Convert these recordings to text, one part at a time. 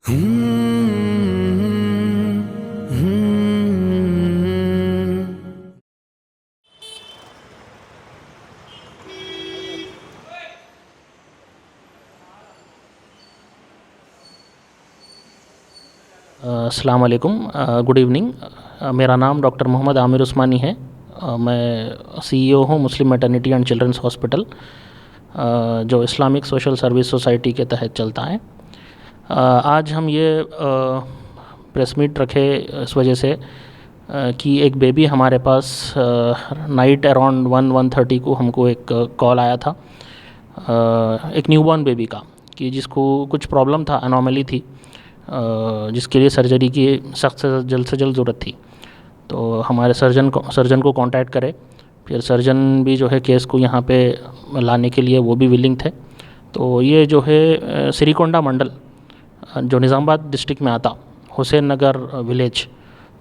अस्सलाम वालेकुम, good evening. मेरा नाम डॉक्टर मोहम्मद आमिर उस्मानी है। मैं सीईओ हूँ मुस्लिम मैटरनिटी एंड चिल्ड्रंस हॉस्पिटल, जो इस्लामिक सोशल सर्विस सोसाइटी के तहत चलता है। आज हम ये प्रेस मीट रखे इस वजह से कि एक बेबी हमारे पास नाइट अराउंड 1:30 को हमको एक कॉल आया था, एक न्यूबॉर्न बेबी का, कि जिसको कुछ प्रॉब्लम था, एनोमली थी, जिसके लिए सर्जरी की सख्त से जल्द ज़रूरत थी। तो हमारे सर्जन को कांटेक्ट करे। फिर सर्जन भी जो है केस को यहाँ पे लाने के लिए वो भी विलिंग थे। तो ये जो है सिरीकोंडा मंडल, जो निज़ामाबाद डिस्ट्रिक्ट में आता, हुसैन नगर विलेज,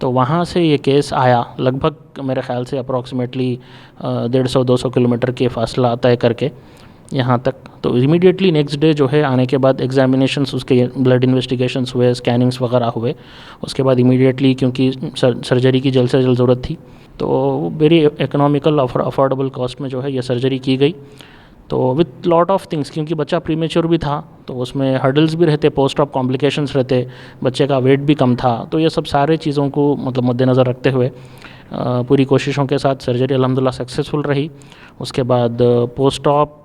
तो वहाँ से ये केस आया। लगभग मेरे ख़्याल से अप्रॉक्सीमेटली 150-200 किलोमीटर के फासला तय करके यहाँ तक। तो इमीडिएटली नेक्स्ट डे जो है आने के बाद एग्जामिनेशंस, उसके ब्लड इन्वेस्टिगेशंस हुए, स्कैनिंग्स वगैरह हुए। उसके बाद इमीडिएटली, क्योंकि सर्जरी की जल्द से जल्द ज़रूरत थी, तो वेरी इकोनॉमिकल अफोर्डेबल कॉस्ट में जो है ये सर्जरी की गई। तो विथ लॉट ऑफ थिंग्स, क्योंकि बच्चा प्रीमेच्योर भी था, तो उसमें हर्डल्स भी रहते, पोस्ट ऑप कॉम्प्लिकेशंस रहते, बच्चे का वेट भी कम था। तो ये सब सारे चीज़ों को मतलब मद्देनज़र रखते हुए पूरी कोशिशों के साथ सर्जरी अल्हम्दुलिल्लाह सक्सेसफुल रही। उसके बाद पोस्ट ऑप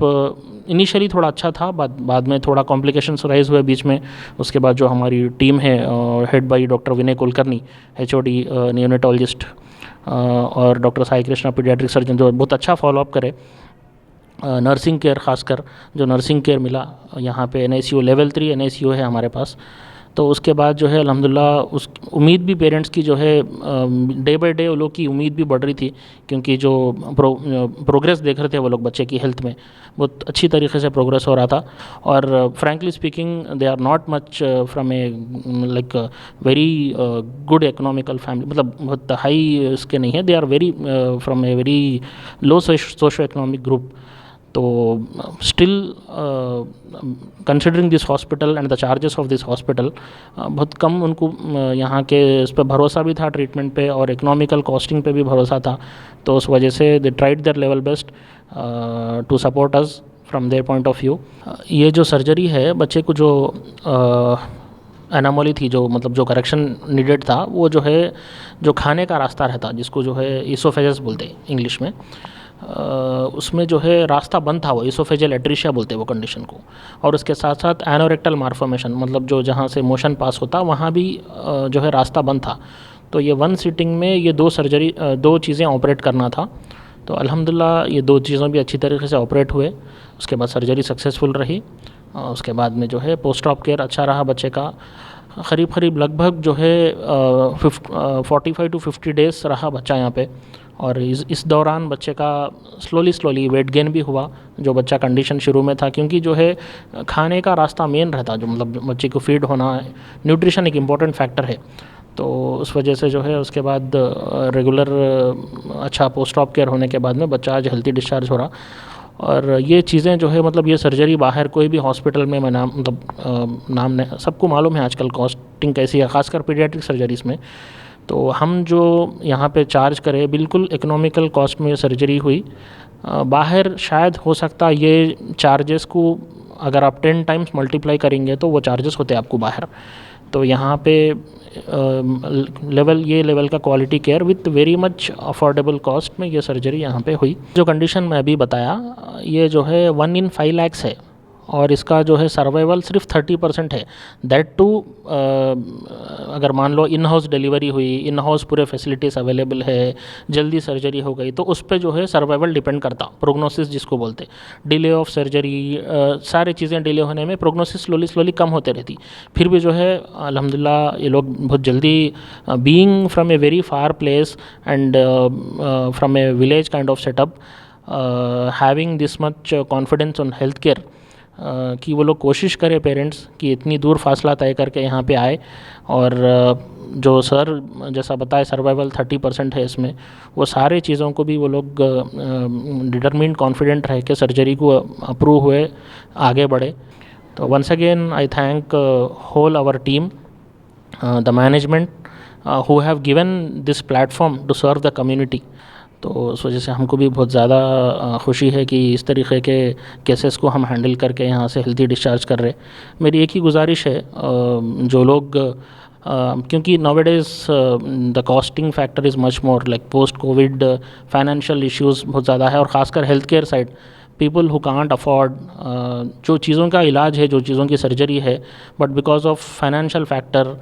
इनिशियली थोड़ा अच्छा था, बाद में थोड़ा कॉम्प्लिकेशंस राइज हुए बीच में। उसके बाद जो हमारी टीम है, head by doctor Vinay Kulkarni, HOD neonatologist, और doctor Sai Krishna paediatric surgeon, जो बहुत अच्छा फॉलोअप करे। नर्सिंग केयर, ख़ासकर जो नर्सिंग केयर मिला यहाँ पे, NICU लेवल 3 NICU है हमारे पास। तो उसके बाद जो है अल्हम्दुलिल्लाह उस उम्मीद भी पेरेंट्स की जो है डे बाय डे वो लोग की उम्मीद भी बढ़ रही थी, क्योंकि जो प्रोग्रेस देख रहे थे वो लोग बच्चे की हेल्थ में, बहुत अच्छी तरीके से प्रोग्रेस हो रहा था। और frankly speaking they are not much from a like very good economical family, मतलब बहुत हाई इसके नहीं है, they are very from a very low socio economic group. तो still considering this hospital and the charges of this hospital, बहुत कम उनको यहाँ के इस पर भरोसा भी था, ट्रीटमेंट पे, और इकोनॉमिकल कॉस्टिंग पे भी भरोसा था। तो उस वजह से they tried their level best to support us from their point of view. ये जो सर्जरी है, बच्चे को जो एनामोली थी, जो मतलब जो करेक्शन नीडेड था, वो जो है जो खाने का रास्ता रहता, जिसको जो है ईसोफेगस बोलते हैं इंग्लिश में, उसमें जो है रास्ता बंद था, वो इसोफेजियल एट्रीशिया बोलते हैं वो कंडीशन को। और उसके साथ साथ एनोरेक्टल मार्फॉर्मेशन, मतलब जो जहाँ से मोशन पास होता, वहाँ भी जो है रास्ता बंद था। तो ये वन सिटिंग में ये दो चीज़ें ऑपरेट करना था। तो अल्हम्दुलिल्लाह ये दो चीज़ों भी अच्छी तरीके से ऑपरेट हुए। उसके बाद सर्जरी सक्सेसफुल रही। उसके बाद में जो है पोस्ट ऑप केयर अच्छा रहा बच्चे का। करीब लगभग जो है 45 to 50 डेज़ रहा बच्चा यहाँ पे। और इस दौरान बच्चे का स्लोली वेट गेन भी हुआ, जो बच्चा कंडीशन शुरू में था, क्योंकि जो है खाने का रास्ता मेन रहता, जो मतलब बच्चे को फीड होना, न्यूट्रिशन एक इम्पॉर्टेंट फैक्टर है। तो उस वजह से जो है उसके बाद रेगुलर अच्छा पोस्ट ऑप केयर होने के बाद में बच्चा आज हेल्थी डिस्चार्ज हो रहा। और ये चीज़ें जो है, मतलब ये सर्जरी बाहर कोई भी हॉस्पिटल में, मैं नाम नहीं, सबको मालूम है आजकल कॉस्टिंग कैसी है, ख़ासकर पीडियाट्रिक सर्जरीज़ में। तो हम जो यहाँ पे चार्ज करें, बिल्कुल इकोनॉमिकल कॉस्ट में ये सर्जरी हुई। बाहर शायद हो सकता ये चार्जेस को अगर आप 10 टाइम्स मल्टीप्लाई करेंगे तो वो चार्जेस होते हैं आपको बाहर। तो यहाँ पे लेवल का quality care with very much affordable cost में ये सर्जरी यहाँ पे हुई। जो कंडीशन मैं अभी बताया, ये जो है 1 in 5 lakhs है, और इसका जो है सर्वाइवल सिर्फ 30% है। दैट टू अगर मान लो इन हाउस डिलीवरी हुई, इन हाउस पूरे फैसिलिटीज़ अवेलेबल है, जल्दी सर्जरी हो गई, तो उस पर जो है सर्वाइवल डिपेंड करता, प्रोग्नोसिस जिसको बोलते, डिले ऑफ सर्जरी, सारी चीज़ें डिले होने में प्रोग्नोसिस स्लोली कम होते रहती। फिर भी जो है अल्हम्दुलिल्लाह ये लोग बहुत जल्दी, being from a very far place and from A village kind of setup, having this much confidence on health care, कि वो लोग कोशिश करें पेरेंट्स कि इतनी दूर फासला तय करके यहाँ पे आए। और जो सर जैसा बताए सर्वाइवल 30% है इसमें, वो सारे चीज़ों को भी वो लोग डिटरमिन्ड कॉन्फिडेंट रह के सर्जरी को अप्रूव हुए, आगे बढ़े। तो once again I thank whole our team, the management who have given this platform to serve the community. तो उस वजह से हमको भी बहुत ज़्यादा खुशी है कि इस तरीके के केसेस को हम हैंडल करके यहाँ से हेल्थी डिस्चार्ज कर रहे। मेरी एक ही गुजारिश है, जो लोग क्योंकि nowadays the costing factor is much more like post Covid, financial issues बहुत ज़्यादा है, और ख़ासकर health care side people who can't afford जो चीज़ों का इलाज है, जो चीज़ों की सर्जरी है, but because of financial factor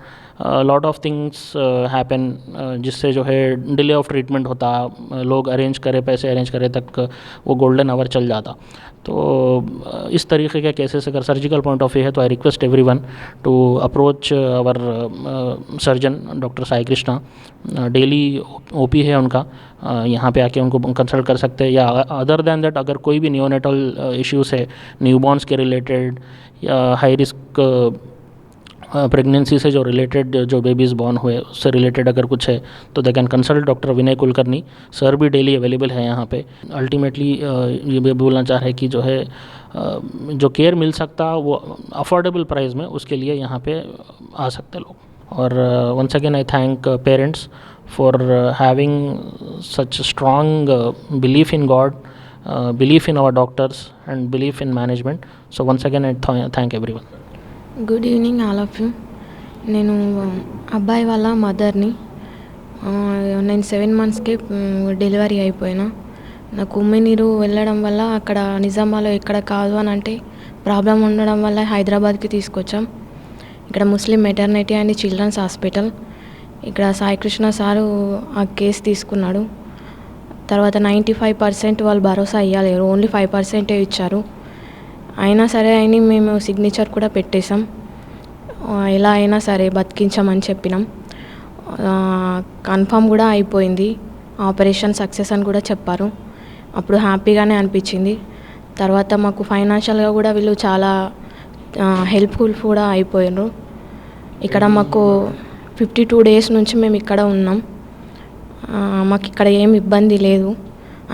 lot of things happen, जिससे जो है डिले ऑफ ट्रीटमेंट होता, लोग अरेंज करे, पैसे अरेंज करे तक वो गोल्डन आवर चल जाता। तो इस तरीके के केसेस अगर सर्जिकल पॉइंट ऑफ व्यू है तो I request everyone to approach our surgeon doctor Sai Krishna. Daily OP है उनका, यहाँ पे आके उनको कंसल्ट कर सकते हैं, या अदर दैन दैट अगर कोई भी नियोनेटल इश्यूज़ है, न्यूबॉर्न्स के रिलेटेड या हाई रिस्क प्रेगनेंसी से जो रिलेटेड, जो बेबीज़ बॉर्न हुए उससे रिलेटेड अगर कुछ है तो they can consult doctor Vinay Kulkarni sir, भी डेली अवेलेबल है यहाँ पे। अल्टीमेटली ये भी बोलना चाह रहे हैं कि जो है जो केयर मिल सकता वो अफोर्डेबल प्राइस में, उसके लिए यहाँ पे आ सकते लोग। और once again I thank parents for having such strong belief in God, belief in our doctors and belief in management. So once again I thank everyone. Good evening all of you. నేను అబ్బాయి వాళ్ళ మదర్ని. నేను 7 monthsకే delivery అయిపోయినా. నాకు ఉమ్మినీరు వెళ్ళడం వల్ల అక్కడ నిజామాబాద్లో ఎక్కడ కాదు అని అంటే ప్రాబ్లం ఉండడం వల్ల హైదరాబాద్కి తీసుకొచ్చాం. ఇక్కడ ముస్లిం మెటర్నిటీ అండ్ చిల్డ్రన్స్ హాస్పిటల్. ఇక్కడ సాయికృష్ణ సారు ఆ కేసు తీసుకున్నాడు. తర్వాత 95% వాళ్ళు భరోసా ఇవ్వలేరు, ఓన్లీ 5% ఇచ్చారు. అయినా సరే అని మేము సిగ్నేచర్ కూడా పెట్టేశాం, ఎలా అయినా సరే బతికించామని చెప్పినాం. కన్ఫర్మ్ కూడా అయిపోయింది, ఆపరేషన్ సక్సెస్ అని కూడా చెప్పారు. అప్పుడు హ్యాపీగానే అనిపించింది. తర్వాత మాకు ఫైనాన్షియల్గా కూడా వీళ్ళు చాలా హెల్ప్ఫుల్ కూడా అయిపోయారు. ఇక్కడ మాకు 52 days నుంచి మేము ఇక్కడ ఉన్నాం. మాకు ఇక్కడ ఏం ఇబ్బంది లేదు,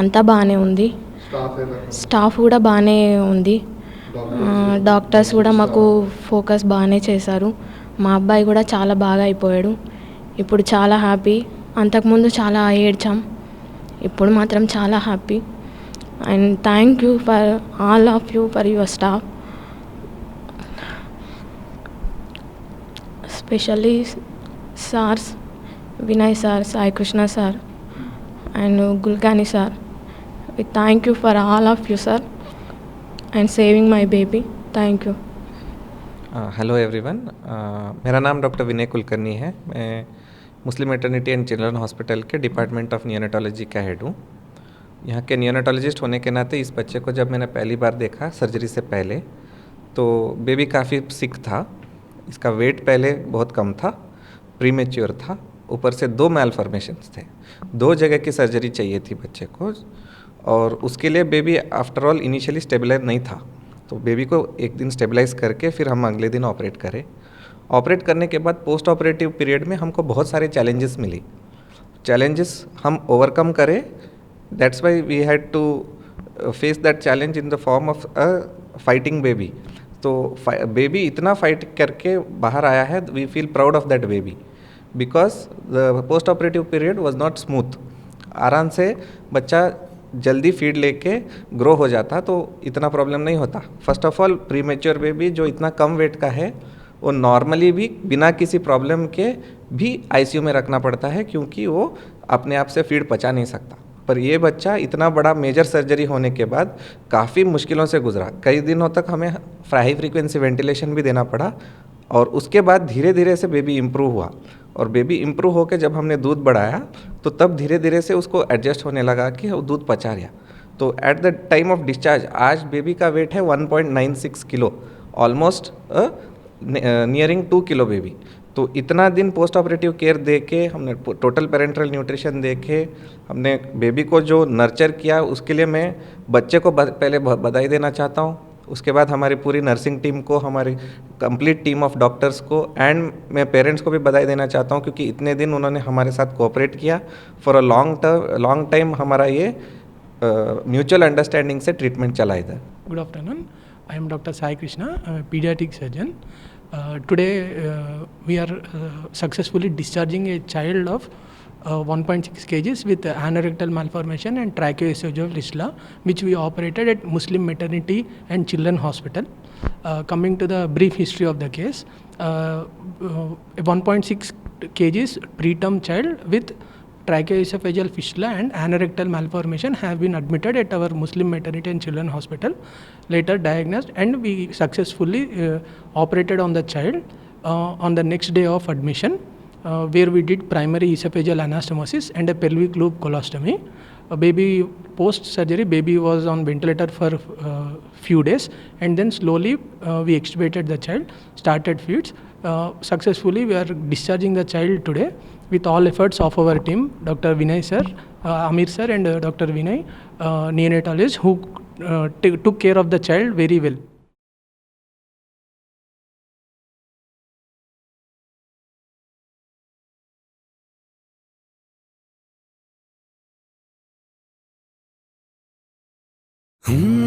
అంతా బాగానే ఉంది. స్టాఫ్ కూడా బాగానే ఉంది. డాక్టర్స్ కూడా మాకు ఫోకస్ బాగానే చేశారు. మా అబ్బాయి కూడా చాలా బాగా అయిపోయాడు. ఇప్పుడు చాలా హ్యాపీ. అంతకుముందు చాలా ఏడ్చాం, ఇప్పుడు మాత్రం చాలా happy. And thank you for all of you for your staff, specially sirs Vinay sir, Sai Krishna sir and Kulkarni sir. We thank you for all of you sir and saving my baby. Thank you. Hello everyone, मेरा नाम doctor Vinay Kulkarni है। मैं Muslim maternity and children hospital के department of neonatology का head हूँ। यहाँ के neonatologist होने के नाते इस बच्चे को जब मैंने पहली बार देखा सर्जरी से पहले, तो बेबी काफ़ी सिक था। इसका वेट पहले बहुत कम था, प्रीमेच्योर था, ऊपर से 2 malformations थे। 2 जगह की सर्जरी चाहिए थी बच्चे को, और उसके लिए baby after all initially stabilise नहीं था। तो बेबी को एक दिन स्टेबलाइज करके फिर हम अगले दिन ऑपरेट करें। ऑपरेट करने के बाद पोस्ट ऑपरेटिव पीरियड में हमको बहुत सारे चैलेंजेस मिली। चैलेंजेस हम ओवरकम करें, that's why we had to face that challenge in the form of a fighting baby. तो बेबी इतना फाइट करके बाहर आया है, we feel proud of that baby, because the post operative period was not smooth. आराम से बच्चा जल्दी फीड लेके ग्रो हो जाता तो इतना प्रॉब्लम नहीं होता। First of all premature baby जो इतना कम वेट का है वो नॉर्मली भी बिना किसी प्रॉब्लम के भी आईसीयू में रखना पड़ता है, क्योंकि वो अपने आप से फीड पचा नहीं सकता। पर ये बच्चा इतना बड़ा मेजर सर्जरी होने के बाद काफ़ी मुश्किलों से गुजरा। कई दिनों तक हमें हाई फ्रीक्वेंसी वेंटिलेशन भी देना पड़ा, और उसके बाद धीरे धीरे से बेबी इम्प्रूव हुआ। और बेबी इम्प्रूव होकर जब हमने दूध बढ़ाया तो तब धीरे धीरे से उसको एडजस्ट होने लगा कि वो दूध पचा रहा। तो at the time of discharge आज बेबी का वेट है 1.96 kilo, almost nearing 2 kilo baby. तो इतना दिन पोस्ट ऑपरेटिव केयर दे के हमने टोटल पेरेंटल न्यूट्रिशन दे के हमने बेबी को जो नर्चर किया, उसके लिए मैं बच्चे को पहले बधाई देना चाहता हूँ। उसके बाद हमारी पूरी नर्सिंग टीम को, हमारी कंप्लीट टीम ऑफ डॉक्टर्स को, एंड मैं पेरेंट्स को भी बधाई देना चाहता हूँ, क्योंकि इतने दिन उन्होंने हमारे साथ कोऑपरेट किया। फॉर अ लॉन्ग टाइम हमारा ये म्यूचुअल अंडरस्टैंडिंग से ट्रीटमेंट चला इधर। Good afternoon, I am Dr. Sai Krishna, I'm a pediatric surgeon. Today we are successfully discharging a child of 1.6 kgs with anorectal malformation and tracheoesophageal fistula, which we operated at Muslim Maternity and Children Hospital. Coming to the brief history of the case, a 1.6 kgs preterm child with tracheoesophageal fistula and anorectal malformation have been admitted at our Muslim Maternity and Children Hospital, later diagnosed, and we successfully operated on the child on the next day of admission, where we did primary esophageal anastomosis and a pelvic loop colostomy. Baby post surgery, baby was on ventilator for few days, and then slowly we extubated the child, started feeds. Successfully we are discharging the child today with all efforts of our team, Dr. Vinay sir, Amir sir and Dr. Vinay, neonatologist, who took care of the child very well. Hmm.